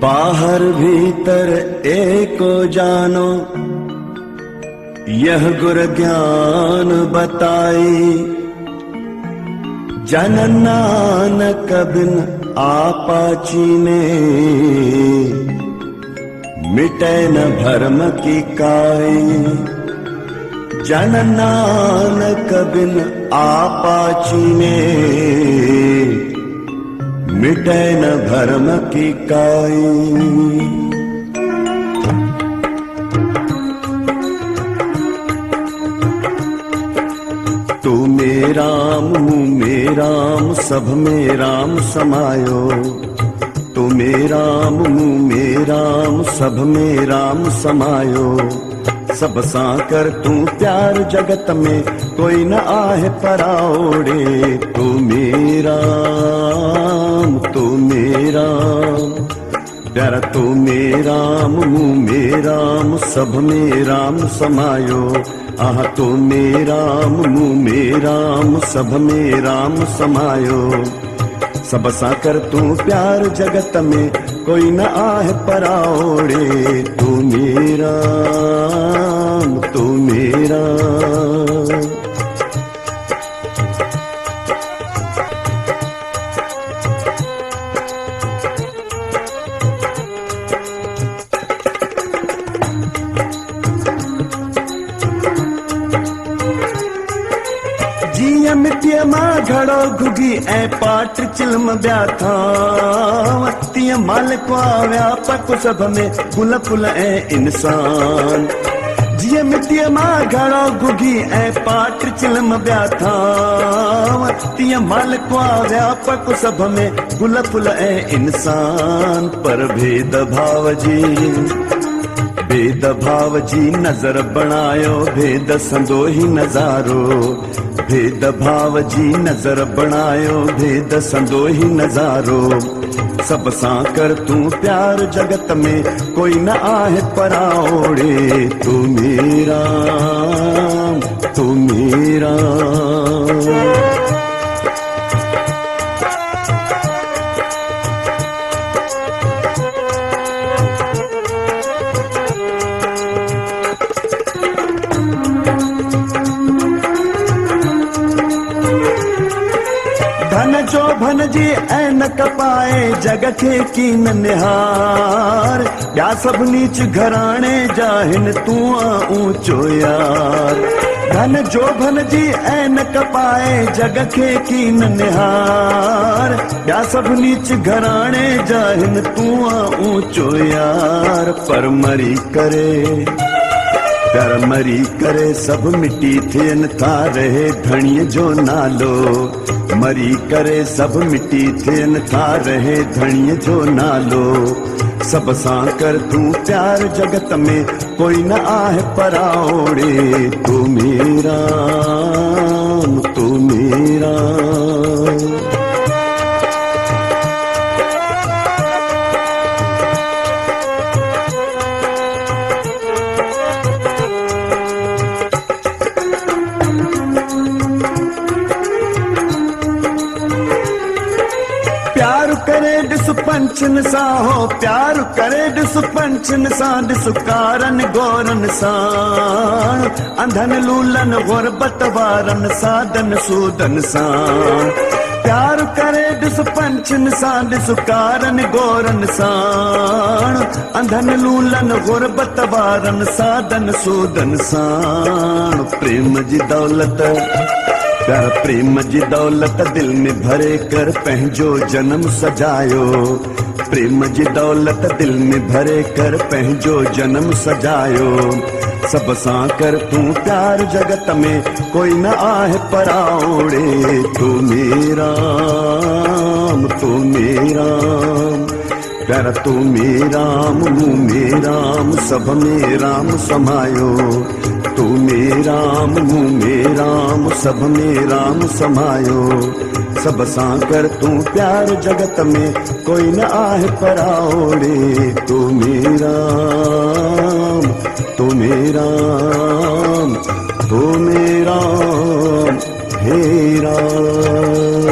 बाहर भीतर एको जानो, यह गुर ज्ञान बताई। जन नानक बिन आपा चीने, मिटे न भरम की काई। जन नानक बिन आपा चीने, मिटे न भरम की काई। तू में राम हूँ में राम, सब में राम समायो। तू में राम हूँ में राम, सब में राम समायो। सब साकर तू प्यार जगत में, कोई न आहे पराओड़े। तू मेरा तू मेरा प्यारा, तू मेरा मुँह मेराम, सब में राम समायो। आह तू मेरा मुँह मेराम, सब में राम समायो। सब साकर तू प्यार जगत में, कोई न आहे पराओड़े। तू मेरा तू मेरा। जिया मिट्टिया मां घड़ो घुगी ऐं पाट चिलम ब्या था। तीअं मालिक व्यापक सभ में गुल फुल ऐं इंसान। जिया मिट्टिया मां घड़ो घुगी ऐं पाट चिलम ब्या था। तीअं मालिक व्यापक सभ में गुल फुल ऐं इंसान। पर भेद भाव जी नजर बणायो, भेद संदो ही नजारो। भेद भाव जी नजर बणायो, भेद संदो ही नजारो। सब सां कर तू प्यार जगत में, कोई न आहे पराओड़े। तू मेरा तू मेरा। धन जो भन जी ऐनक पाए, जग खे कीन निहार। ॿिया सभु नीच घराणे जा हिन, तू ऊंचो यार। धन जो भन जी ऐनक पाए, जग खे कीन निहार। ॿिया सभु नीच घराणे जा हिन, तू ऊंचो यार। पर मरी करे प्यार मरी करे, सब मिटी थियन था रहे धणीअ जो नालो। मरी करे सब मिटी थियन था रहे धणीअ जो नालो। सब सां कर तू प्यार जगत में, कोई न आहे पराओड़े। तू मेरा तू मेरा। प्यार करे ॾिस पंचन सां हो, प्यार करे ॾिस पंचन सां। ॾिस कारन गोरन सां, अंधन लूलन गुरबत वारन, साधन सूदन सां। प्यार करे ॾिस पंचन सां, ॾिस कारन गोरन सां। अंधन लूलन गुरबत वारन, साधन सूदन सां। प्रेम जी दौलत प्यार प्रेम जी दौलत दिल में भरे कर पंहिंजो जन्म सजायो। प्रेम जी दौलत दिल में भरे कर पंहिंजो जन्म सजायो। सब सां कर तू प्यार जगत में, कोई न आहे पराओड़े। तू मेरा तू मेरा प्यारा, तू मेरा मुँह मेराम, सब में राम समायो। तू मेरा मुँह मेराम, सब में राम समायो। सब सां कर तू प्यार जगत में, कोई न आहे पराओड़े। तू मेरा तू मेरा तू मेरा हे राम।